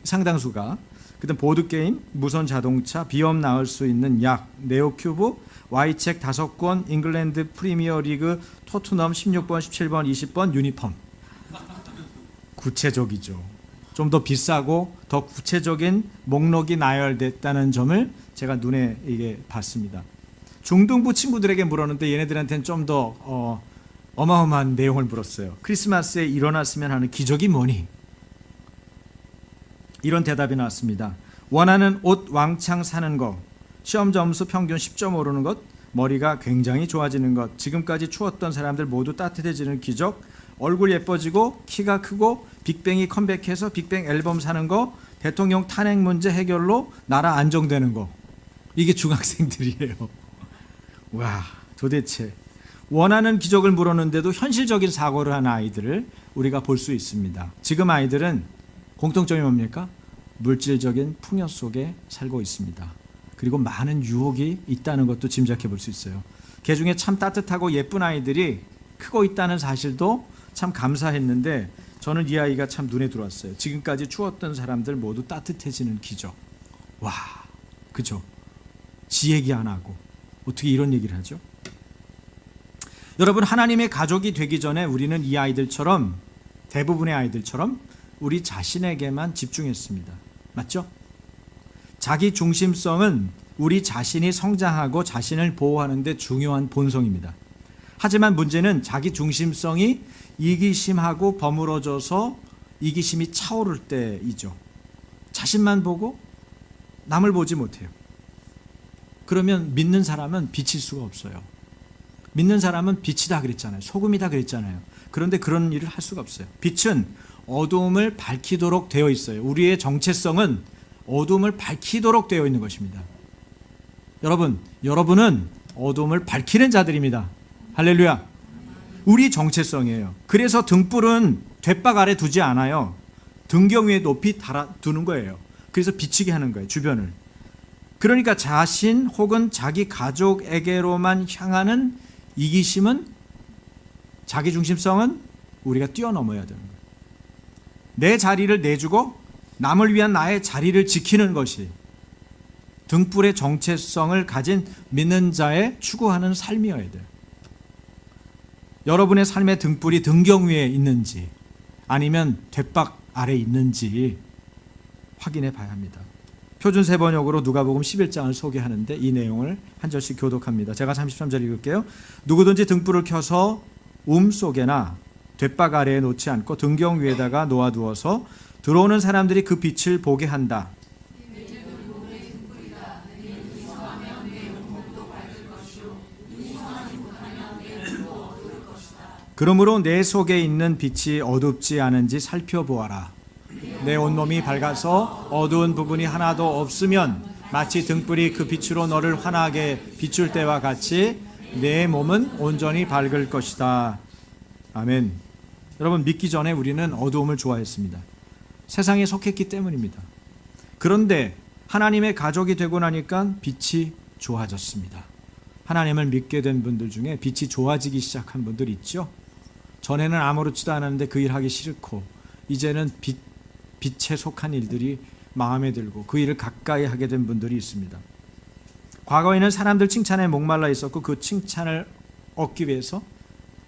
상당수가. 그다음 보드게임, 무선 자동차, 비염 나을 수 있는 약, 네오큐브, Y책 5권, 잉글랜드 프리미어 리그, 토트넘 16번, 17번, 20번, 유니폼. 구체적이죠. 좀 더 비싸고 더 구체적인 목록이 나열됐다는 점을 제가 눈에 이게 봤습니다. 중등부 친구들에게 물었는데 얘네들한테는 좀 더 어마어마한 내용을 물었어요. 크리스마스에 일어났으면 하는 기적이 뭐니? 이런 대답이 나왔습니다. 원하는 옷 왕창 사는 것, 시험 점수 평균 10점 오르는 것, 머리가 굉장히 좋아지는 것, 지금까지 추웠던 사람들 모두 따뜻해지는 기적, 얼굴 예뻐지고 키가 크고 빅뱅이 컴백해서 빅뱅 앨범 사는 거, 대통령 탄핵 문제 해결로 나라 안정되는 거. 이게 중학생들이에요. 와, 도대체 원하는 기적을 물었는데도 현실적인 사고를 한 아이들을 우리가 볼 수 있습니다. 지금 아이들은 공통점이 뭡니까? 물질적인 풍요 속에 살고 있습니다. 그리고 많은 유혹이 있다는 것도 짐작해 볼 수 있어요. 그 중에 참 따뜻하고 예쁜 아이들이 크고 있다는 사실도 참 감사했는데 저는 이 아이가 참 눈에 들어왔어요. 지금까지 추웠던 사람들 모두 따뜻해지는 기적. 와, 그죠? 지 얘기 안 하고 어떻게 이런 얘기를 하죠? 여러분, 하나님의 가족이 되기 전에 우리는 이 아이들처럼, 대부분의 아이들처럼 우리 자신에게만 집중했습니다. 맞죠? 자기 중심성은 우리 자신이 성장하고 자신을 보호하는 데 중요한 본성입니다. 하지만 문제는 자기 중심성이 이기심하고 버무러져서 이기심이 차오를 때이죠. 자신만 보고 남을 보지 못해요. 그러면 믿는 사람은 비칠 수가 없어요. 믿는 사람은 빛이다 그랬잖아요. 소금이다 그랬잖아요. 그런데 그런 일을 할 수가 없어요. 빛은 어두움을 밝히도록 되어 있어요. 우리의 정체성은 어두움을 밝히도록 되어 있는 것입니다. 여러분은 어두움을 밝히는 자들입니다. 할렐루야. 우리 정체성이에요. 그래서 등불은 돛박 아래 두지 않아요. 등경 위에 높이 두는 거예요. 그래서 비치게 하는 거예요, 주변을. 그러니까 자신 혹은 자기 가족에게로만 향하는 이기심은, 자기중심성은 우리가 뛰어넘어야 되는 거예요. 내 자리를 내주고 남을 위한 나의 자리를 지키는 것이 등불의 정체성을 가진 믿는 자의 추구하는 삶이어야 돼요. 여러분의 삶의 등불이 등경 위에 있는지 아니면 돛박 아래 있는지 확인해 봐야 합니다. 표준 세번역으로 누가복음 11장을 소개하는데 이 내용을 한 절씩 교독합니다. 제가 33절 읽을게요. 누구든지 등불을 켜서 속에나 돛박 아래에 놓지 않고 등경 위에다가 놓아두어서 들어오는 사람들이 그 빛을 보게 한다. 그러므로 내 속에 있는 빛이 어둡지 않은지 살펴보아라. 내 온몸이 밝아서 어두운 부분이 하나도 없으면 마치 등불이 그 빛으로 너를 환하게 비출 때와 같이 내 몸은 온전히 밝을 것이다. 아멘. 여러분, 믿기 전에 우리는 어두움을 좋아했습니다. 세상에 속했기 때문입니다. 그런데 하나님의 가족이 되고 나니까 빛이 좋아졌습니다. 하나님을 믿게 된 분들 중에 빛이 좋아지기 시작한 분들 있죠. 전에는 아무렇지도 않았는데 그 일 하기 싫고 이제는 빛에 속한 일들이 마음에 들고 그 일을 가까이 하게 된 분들이 있습니다. 과거에는 사람들 칭찬에 목말라 있었고 그 칭찬을 얻기 위해서,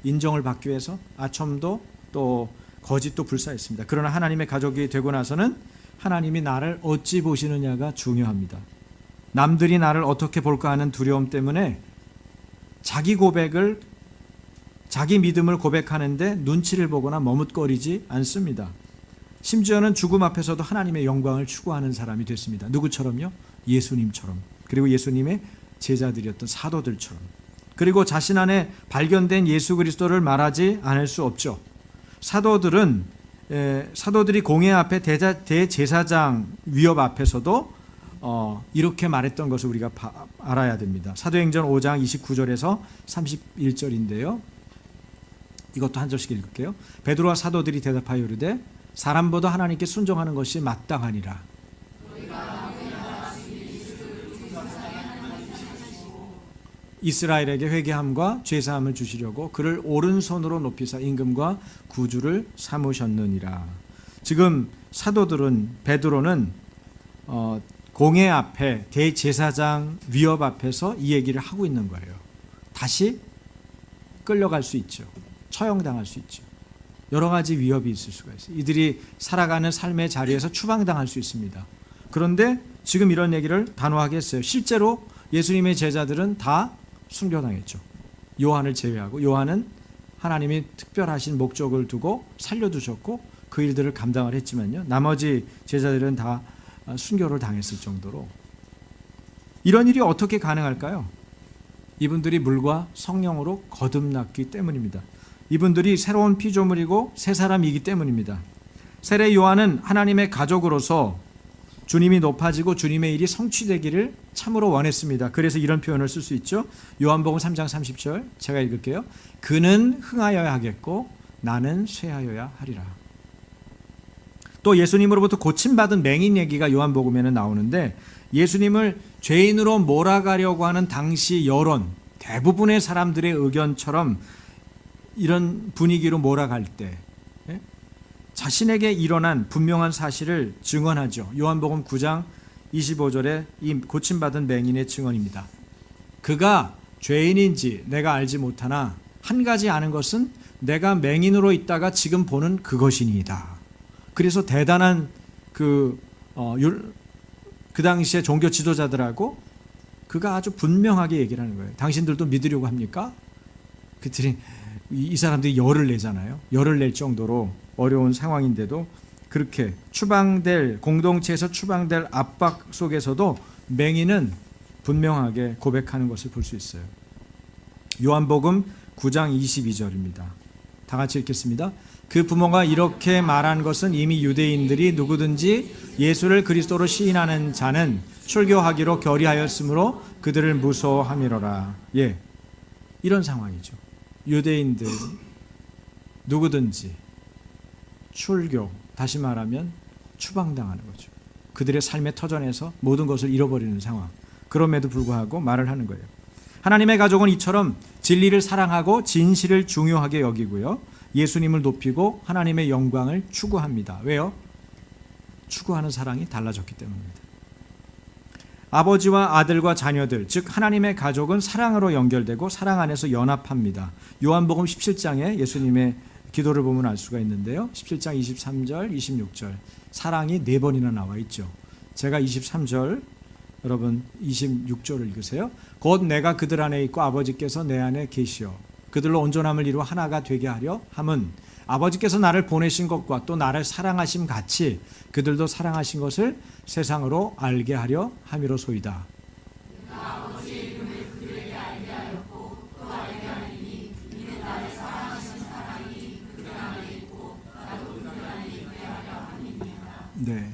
인정을 받기 위해서 아첨도 또 거짓도 불사했습니다. 그러나 하나님의 가족이 되고 나서는 하나님이 나를 어찌 보시느냐가 중요합니다. 남들이 나를 어떻게 볼까 하는 두려움 때문에 자기 고백을, 자기 믿음을 고백하는데 눈치를 보거나 머뭇거리지 않습니다. 심지어는 죽음 앞에서도 하나님의 영광을 추구하는 사람이 됐습니다. 누구처럼요? 예수님처럼. 그리고 예수님의 제자들이었던 사도들처럼. 그리고 자신 안에 발견된 예수 그리스도를 말하지 않을 수 없죠. 사도들이 공회 앞에 대제사장 위협 앞에서도 이렇게 말했던 것을 우리가 알아야 됩니다. 사도행전 5장 29절에서 31절인데요. 이것도 한 절씩 읽을게요. 베드로와 사도들이 대답하여 이르되 사람보다 하나님께 순종하는 것이 마땅하니라. 이스라엘에게 회개함과 죄사함을 주시려고 그를 오른손으로 높이사 임금과 구주를 삼으셨느니라. 지금 사도들은, 베드로는 공회 앞에 대제사장 위협 앞에서 이 얘기를 하고 있는 거예요. 다시 끌려갈 수 있죠. 처형당할 수 있죠. 여러 가지 위협이 있을 수가 있어요. 이들이 살아가는 삶의 자리에서 추방당할 수 있습니다. 그런데 지금 이런 얘기를 단호하게 했어요. 실제로 예수님의 제자들은 다 순교당했죠. 요한을 제외하고. 요한은 하나님이 특별하신 목적을 두고 살려두셨고 그 일들을 감당을 했지만요. 나머지 제자들은 다 순교를 당했을 정도로. 이런 일이 어떻게 가능할까요? 이분들이 물과 성령으로 거듭났기 때문입니다. 이분들이 새로운 피조물이고 새 사람이기 때문입니다. 세례 요한은 하나님의 가족으로서 주님이 높아지고 주님의 일이 성취되기를 참으로 원했습니다. 그래서 이런 표현을 쓸 수 있죠. 요한복음 3장 30절 제가 읽을게요. 그는 흥하여야 하겠고 나는 쇠하여야 하리라. 또 예수님으로부터 고침받은 맹인 얘기가 요한복음에는 나오는데 예수님을 죄인으로 몰아가려고 하는 당시 여론, 대부분의 사람들의 의견처럼 이런 분위기로 몰아갈 때 자신에게 일어난 분명한 사실을 증언하죠. 요한복음 9장 25절에 이 고침받은 맹인의 증언입니다. 그가 죄인인지 내가 알지 못하나 한 가지 아는 것은 내가 맹인으로 있다가 지금 보는 그것이니이다. 그래서 대단한 그 당시에 종교 지도자들하고 그가 아주 분명하게 얘기를 하는 거예요. 당신들도 믿으려고 합니까? 그들이 이 사람들이 열을 내잖아요. 열을 낼 정도로 어려운 상황인데도 그렇게 공동체에서 추방될 압박 속에서도 맹인은 분명하게 고백하는 것을 볼 수 있어요. 요한복음 9장 22절입니다. 다 같이 읽겠습니다. 그 부모가 이렇게 말한 것은 이미 유대인들이 누구든지 예수를 그리스도로 시인하는 자는 출교하기로 결의하였으므로 그들을 무서워함이로라. 예, 이런 상황이죠. 유대인들 누구든지 출교, 다시 말하면 추방당하는 거죠. 그들의 삶의 터전에서 모든 것을 잃어버리는 상황. 그럼에도 불구하고 말을 하는 거예요. 하나님의 가족은 이처럼 진리를 사랑하고 진실을 중요하게 여기고요. 예수님을 높이고 하나님의 영광을 추구합니다. 왜요? 추구하는 사랑이 달라졌기 때문입니다. 아버지와 아들과 자녀들, 즉 하나님의 가족은 사랑으로 연결되고 사랑 안에서 연합합니다. 요한복음 17장에 예수님의 기도를 보면 알 수가 있는데요. 17장 23절, 26절 사랑이 4번이나 나와 있죠. 제가 23절, 여러분 26절을 읽으세요. 곧 내가 그들 안에 있고 아버지께서 내 안에 계시어 그들로 온전함을 이루어 하나가 되게 하려 함은 아버지께서 나를 보내신 것과 또 나를 사랑하심 같이 그들도 사랑하신 것을 세상으로 알게 하려 함이로소이다. 네,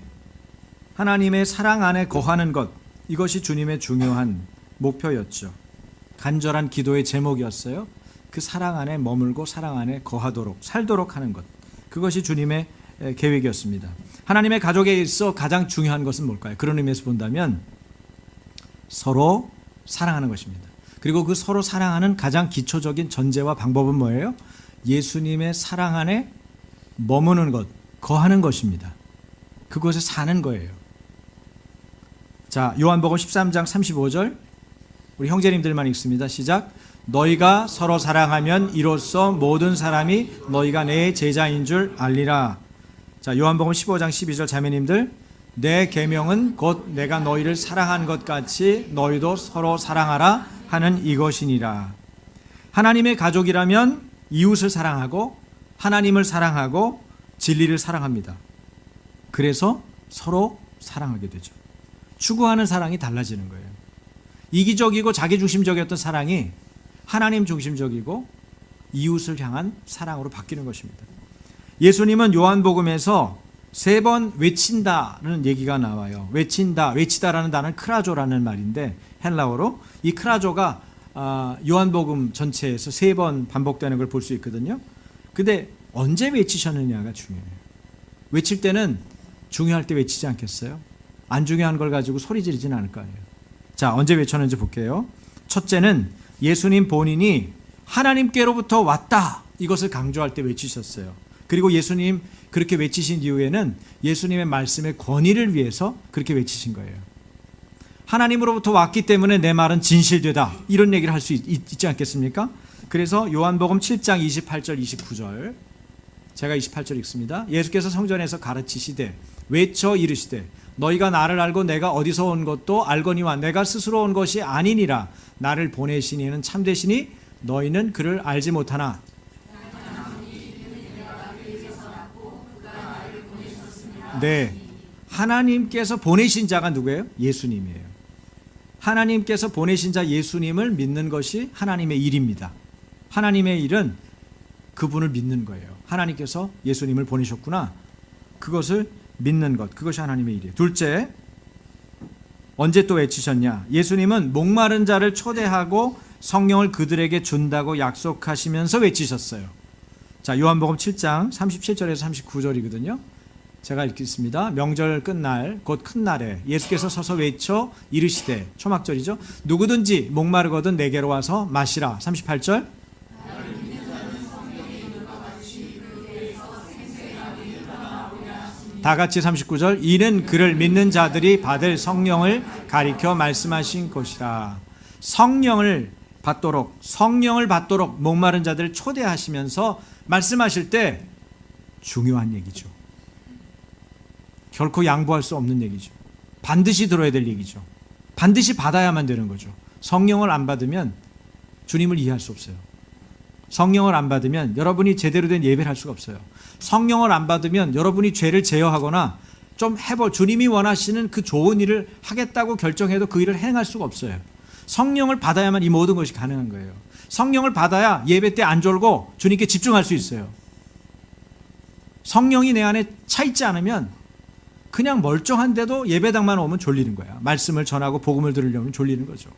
하나님의 사랑 안에 거하는 것, 이것이 주님의 중요한 목표였죠. 간절한 기도의 제목이었어요. 그 사랑 안에 머물고 사랑 안에 거하도록 살도록 하는 것, 그것이 주님의 계획이었습니다. 하나님의 가족에 있어 가장 중요한 것은 뭘까요? 그런 의미에서 본다면 서로 사랑하는 것입니다. 그리고 그 서로 사랑하는 가장 기초적인 전제와 방법은 뭐예요? 예수님의 사랑 안에 머무는 것, 거하는 것입니다. 그곳에 사는 거예요. 자, 요한복음 13장 35절 우리 형제님들만 읽습니다. 시작. 너희가 서로 사랑하면 이로써 모든 사람이 너희가 내 제자인 줄 알리라. 자, 요한복음 15장 12절 자매님들, 내 계명은 곧 내가 너희를 사랑한 것 같이 너희도 서로 사랑하라 하는 이것이니라. 하나님의 가족이라면 이웃을 사랑하고 하나님을 사랑하고 진리를 사랑합니다. 그래서 서로 사랑하게 되죠. 추구하는 사랑이 달라지는 거예요. 이기적이고 자기중심적이었던 사랑이 하나님 중심적이고 이웃을 향한 사랑으로 바뀌는 것입니다. 예수님은 요한복음에서 3번 외친다는 얘기가 나와요. 외치다라는 단어는 크라조라는 말인데 헬라어로 이 크라조가 요한복음 전체에서 3번 반복되는 걸 볼 수 있거든요. 근데 언제 외치셨느냐가 중요해요. 외칠 때는 중요할 때 외치지 않겠어요? 안 중요한 걸 가지고 소리 지르진 않을 거 아니에요. 자, 언제 외쳤는지 볼게요. 첫째는 예수님 본인이 하나님께로부터 왔다, 이것을 강조할 때 외치셨어요. 그리고 예수님 그렇게 외치신 이후에는 예수님의 말씀의 권위를 위해서 그렇게 외치신 거예요. 하나님으로부터 왔기 때문에 내 말은 진실되다, 이런 얘기를 할 수 있지 않겠습니까? 그래서 요한복음 7장 28절 29절 제가 28절 읽습니다. 예수께서 성전에서 가르치시되 외쳐 이르시되 너희가 나를 알고 내가 어디서 온 것도 알거니와 내가 스스로 온 것이 아니니라. 나를 보내신 이는 참되시니 너희는 그를 알지 못하나. 네. 하나님께서 보내신 자가 누구예요? 예수님이에요. 하나님께서 보내신 자 예수님을 믿는 것이 하나님의 일입니다. 하나님의 일은 그분을 믿는 거예요. 하나님께서 예수님을 보내셨구나. 그것을 믿는 것. 그것이 하나님의 일이에요. 둘째, 언제 또 외치셨냐? 예수님은 목마른 자를 초대하고 성령을 그들에게 준다고 약속하시면서 외치셨어요. 자, 요한복음 7장 37절에서 39절이거든요. 제가 읽겠습니다. 명절 끝날 곧 큰 날에 예수께서 서서 외쳐 이르시되, 초막절이죠. 누구든지 목마르거든 내게로 와서 마시라. 38절. 다 같이 39절. 이는 그를 믿는 자들이 받을 성령을 가리켜 말씀하신 것이라. 성령을 받도록 목마른 자들을 초대하시면서 말씀하실 때 중요한 얘기죠. 결코 양보할 수 없는 얘기죠. 반드시 들어야 될 얘기죠. 반드시 받아야만 되는 거죠. 성령을 안 받으면 주님을 이해할 수 없어요. 성령을 안 받으면 여러분이 제대로 된 예배를 할 수가 없어요. 성령을 안 받으면 여러분이 죄를 제어하거나 좀 주님이 원하시는 그 좋은 일을 하겠다고 결정해도 그 일을 행할 수가 없어요. 성령을 받아야만 이 모든 것이 가능한 거예요. 성령을 받아야 예배 때 안 졸고 주님께 집중할 수 있어요. 성령이 내 안에 차 있지 않으면 그냥 멀쩡한데도 예배당만 오면 졸리는 거야. 말씀을 전하고 복음을 들으려면 졸리는 거죠.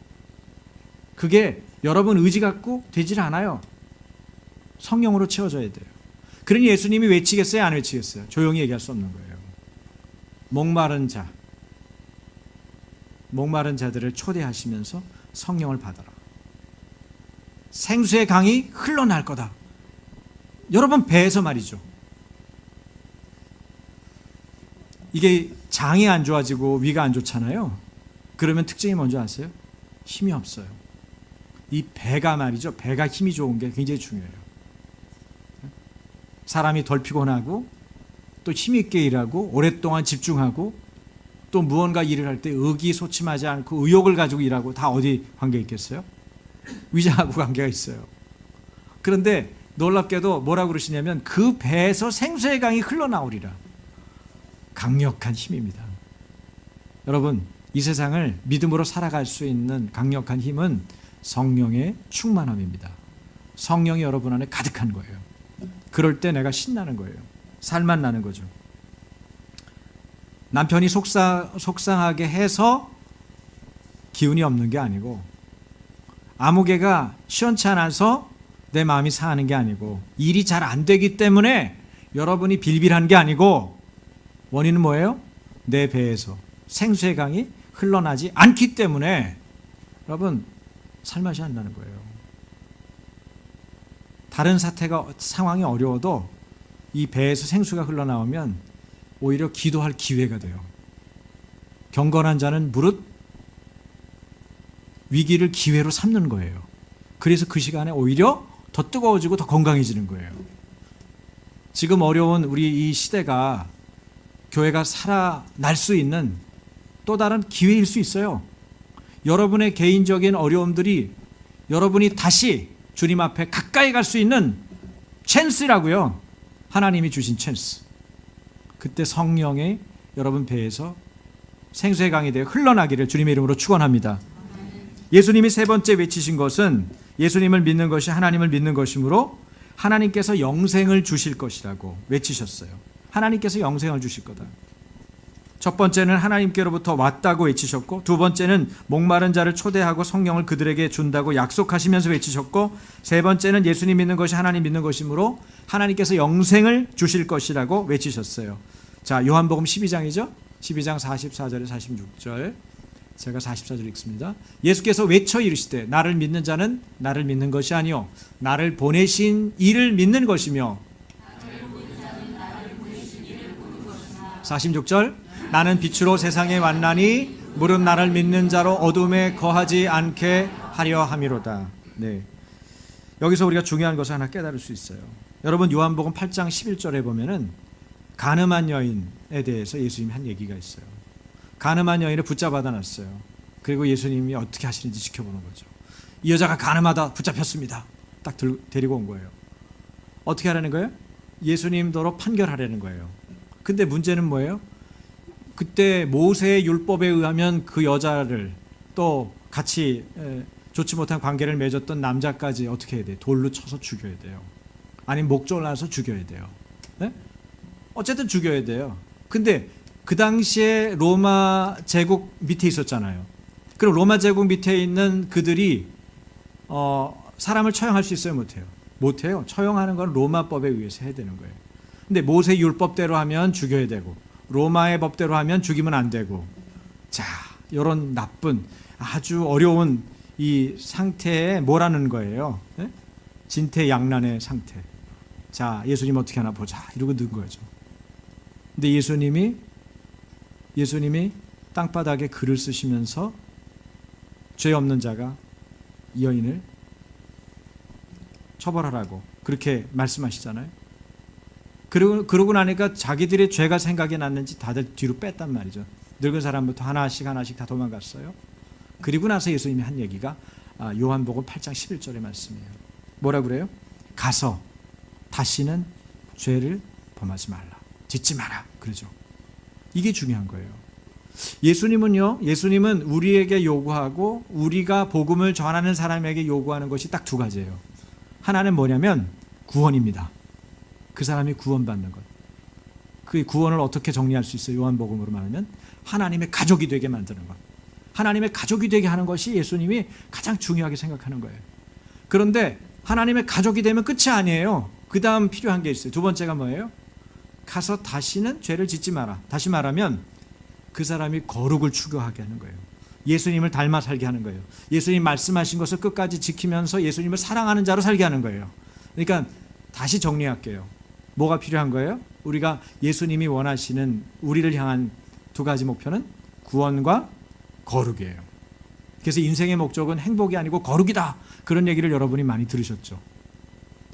그게 여러분 의지 갖고 되질 않아요. 성령으로 채워져야 돼요. 그러니 예수님이 외치겠어요? 안 외치겠어요? 조용히 얘기할 수 없는 거예요. 목마른 자들을 초대하시면서 성령을 받아라. 생수의 강이 흘러날 거다. 여러분, 배에서 말이죠. 이게 장이 안 좋아지고 위가 안 좋잖아요. 그러면 특징이 뭔지 아세요? 힘이 없어요. 이 배가 말이죠. 배가 힘이 좋은 게 굉장히 중요해요. 사람이 덜 피곤하고 또 힘있게 일하고 오랫동안 집중하고 또 무언가 일을 할 때 의기소침하지 않고 의욕을 가지고 일하고 다 어디 관계 있겠어요? 위장하고 관계가 있어요. 그런데 놀랍게도 뭐라고 그러시냐면 그 배에서 생수의 강이 흘러나오리라. 강력한 힘입니다. 여러분, 이 세상을 믿음으로 살아갈 수 있는 강력한 힘은 성령의 충만함입니다. 성령이 여러분 안에 가득한 거예요. 그럴 때 내가 신나는 거예요. 살만 나는 거죠. 남편이 속상하게 해서 기운이 없는 게 아니고, 아무개가 시원치 않아서 내 마음이 상하는 게 아니고, 일이 잘 안 되기 때문에 여러분이 빌빌한 게 아니고, 원인은 뭐예요? 내 배에서 생수의 강이 흘러나지 않기 때문에 여러분 살맛이 안 나는 거예요. 다른 상황이 어려워도 이 배에서 생수가 흘러나오면 오히려 기도할 기회가 돼요. 경건한 자는 무릇 위기를 기회로 삼는 거예요. 그래서 그 시간에 오히려 더 뜨거워지고 더 건강해지는 거예요. 지금 어려운 우리 이 시대가 교회가 살아날 수 있는 또 다른 기회일 수 있어요. 여러분의 개인적인 어려움들이 여러분이 다시 주님 앞에 가까이 갈 수 있는 찬스라고요. 하나님이 주신 찬스. 그때 성령의 여러분 배에서 생수의 강이 되어 흘러나기를 주님의 이름으로 축원합니다. 예수님이 세 번째 외치신 것은 예수님을 믿는 것이 하나님을 믿는 것이므로 하나님께서 영생을 주실 것이라고 외치셨어요. 하나님께서 영생을 주실 거다. 첫 번째는 하나님께로부터 왔다고 외치셨고, 두 번째는 목마른 자를 초대하고 성령을 그들에게 준다고 약속하시면서 외치셨고, 세 번째는 예수님 믿는 것이 하나님 믿는 것이므로 하나님께서 영생을 주실 것이라고 외치셨어요. 자, 요한복음 12장이죠. 12장 44절에 46절. 제가 44절 읽습니다. 예수께서 외쳐 이르시되 나를 믿는 자는 나를 믿는 것이 아니요 나를 보내신 이를 믿는 것이며, 46절. 나는 빛으로 세상에 왔나니 무릇 나를 믿는 자로 어둠에 거하지 않게 하려 함이로다. 네. 여기서 우리가 중요한 것을 하나 깨달을 수 있어요. 여러분, 요한복음 8장 11절에 보면은 가늠한 여인에 대해서 예수님이 한 얘기가 있어요. 가늠한 여인을 붙잡아다 놨어요. 그리고 예수님이 어떻게 하시는지 지켜보는 거죠. 이 여자가 가늠하다 붙잡혔습니다. 딱 데리고 온 거예요. 어떻게 하라는 거예요? 예수님도로 판결하려는 거예요. 근데 문제는 뭐예요? 그때 모세의 율법에 의하면 그 여자를 또 같이 좋지 못한 관계를 맺었던 남자까지 어떻게 해야 돼요? 돌로 쳐서 죽여야 돼요. 아니면 목졸 나서 죽여야 돼요. 네? 어쨌든 죽여야 돼요. 근데 그 당시에 로마 제국 밑에 있었잖아요. 그럼 로마 제국 밑에 있는 그들이 사람을 처형할 수 있어요? 못해요? 못해요. 처형하는 건 로마법에 의해서 해야 되는 거예요. 근데 모세 율법대로 하면 죽여야 되고 로마의 법대로 하면 죽이면 안 되고, 자, 이런 나쁜 아주 어려운 이 상태에 뭐라는 거예요? 네? 진퇴양난의 상태. 자, 예수님 어떻게 하나 보자 이러고 넣은 거죠. 근데 예수님이 땅바닥에 글을 쓰시면서 죄 없는 자가 이 여인을 처벌하라고 그렇게 말씀하시잖아요. 그러고 나니까 자기들의 죄가 생각이 났는지 다들 뒤로 뺐단 말이죠. 늙은 사람부터 하나씩 다 도망갔어요. 그리고 나서 예수님이 한 얘기가 요한복음 8장 11절의 말씀이에요. 뭐라 그래요? 가서 다시는 죄를 범하지 말라. 짓지 마라. 그러죠. 이게 중요한 거예요. 예수님은 우리에게 요구하고 우리가 복음을 전하는 사람에게 요구하는 것이 딱 두 가지예요. 하나는 뭐냐면 구원입니다. 그 사람이 구원받는 것. 그 구원을 어떻게 정리할 수 있어요? 요한복음으로 말하면 하나님의 가족이 되게 만드는 것. 하나님의 가족이 되게 하는 것이 예수님이 가장 중요하게 생각하는 거예요. 그런데 하나님의 가족이 되면 끝이 아니에요. 그 다음 필요한 게 있어요. 두 번째가 뭐예요? 가서 다시는 죄를 짓지 마라. 다시 말하면 그 사람이 거룩을 추구하게 하는 거예요. 예수님을 닮아 살게 하는 거예요. 예수님 말씀하신 것을 끝까지 지키면서 예수님을 사랑하는 자로 살게 하는 거예요. 그러니까 다시 정리할게요. 뭐가 필요한 거예요? 우리가 예수님이 원하시는 우리를 향한 두 가지 목표는 구원과 거룩이에요. 그래서 인생의 목적은 행복이 아니고 거룩이다. 그런 얘기를 여러분이 많이 들으셨죠.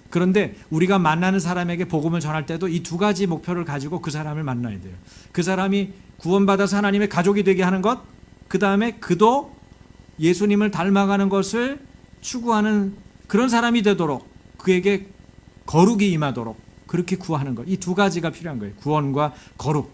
그런데 우리가 만나는 사람에게 복음을 전할 때도 이 두 가지 목표를 가지고 그 사람을 만나야 돼요. 그 사람이 구원받아서 하나님의 가족이 되게 하는 것, 그 다음에 그도 예수님을 닮아가는 것을 추구하는 그런 사람이 되도록, 그에게 거룩이 임하도록 그렇게 구하는 것. 이 두 가지가 필요한 거예요. 구원과 거룩.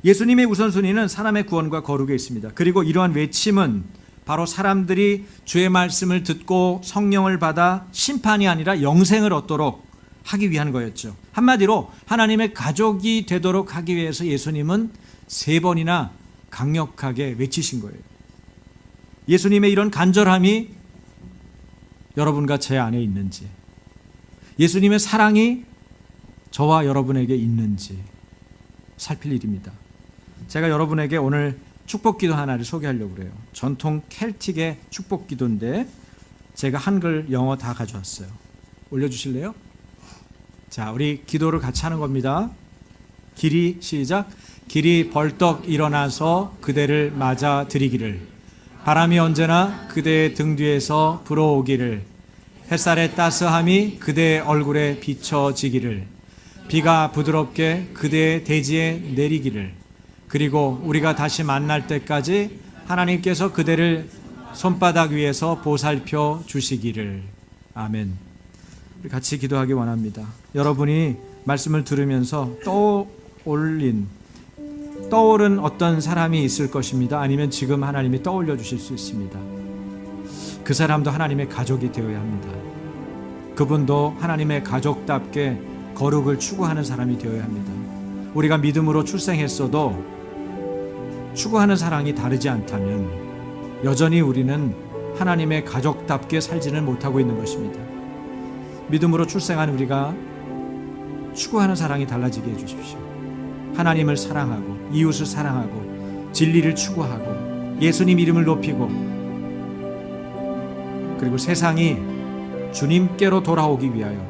예수님의 우선순위는 사람의 구원과 거룩에 있습니다. 그리고 이러한 외침은 바로 사람들이 주의 말씀을 듣고 성령을 받아 심판이 아니라 영생을 얻도록 하기 위한 거였죠. 한마디로 하나님의 가족이 되도록 하기 위해서 예수님은 3번이나 강력하게 외치신 거예요. 예수님의 이런 간절함이 여러분과 제 안에 있는지, 예수님의 사랑이 저와 여러분에게 있는지 살필 일입니다. 제가 여러분에게 오늘 축복기도 하나를 소개하려고 그래요. 전통 켈틱의 축복기도인데 제가 한글, 영어 다 가져왔어요. 올려주실래요? 자, 우리 기도를 같이 하는 겁니다. 길이 시작. 길이 벌떡 일어나서 그대를 맞아 들이기를, 바람이 언제나 그대의 등 뒤에서 불어오기를, 햇살의 따스함이 그대의 얼굴에 비춰지기를, 비가 부드럽게 그대의 대지에 내리기를, 그리고 우리가 다시 만날 때까지 하나님께서 그대를 손바닥 위에서 보살펴 주시기를. 아멘. 우리 같이 기도하기 원합니다. 여러분이 말씀을 들으면서 떠오른 어떤 사람이 있을 것입니다. 아니면 지금 하나님이 떠올려 주실 수 있습니다. 그 사람도 하나님의 가족이 되어야 합니다. 그분도 하나님의 가족답게 거룩을 추구하는 사람이 되어야 합니다. 우리가 믿음으로 출생했어도 추구하는 사랑이 다르지 않다면 여전히 우리는 하나님의 가족답게 살지는 못하고 있는 것입니다. 믿음으로 출생한 우리가 추구하는 사랑이 달라지게 해주십시오. 하나님을 사랑하고 이웃을 사랑하고 진리를 추구하고 예수님 이름을 높이고, 그리고 세상이 주님께로 돌아오기 위하여,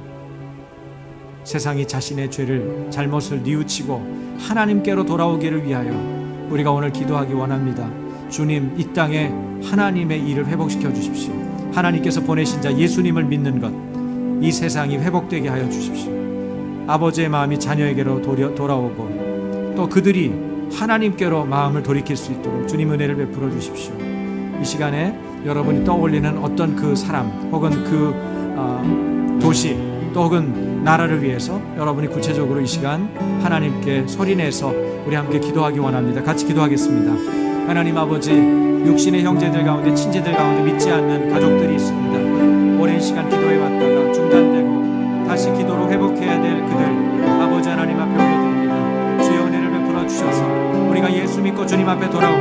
세상이 자신의 죄를 잘못을 뉘우치고 하나님께로 돌아오기를 위하여 우리가 오늘 기도하기 원합니다. 주님, 이 땅에 하나님의 일을 회복시켜 주십시오. 하나님께서 보내신 자 예수님을 믿는 것, 이 세상이 회복되게 하여 주십시오. 아버지의 마음이 자녀에게로 돌아오고 또 그들이 하나님께로 마음을 돌이킬 수 있도록 주님 은혜를 베풀어 주십시오. 이 시간에 여러분이 떠올리는 어떤 그 사람 혹은 그 도시, 또 혹은 나라를 위해서 여러분이 구체적으로 이 시간 하나님께 소리내서 우리 함께 기도하기 원합니다. 같이 기도하겠습니다. 하나님 아버지, 육신의 형제들 가운데 친지들 가운데 믿지 않는 가족들이 있습니다. 오랜 시간 기도해 왔다가 중단되고 다시 기도로 회복해야 될 그들, 아버지 하나님 앞에 올려드립니다. 주의 은혜를 베풀어 주셔서 우리가 예수 믿고 주님 앞에 돌아와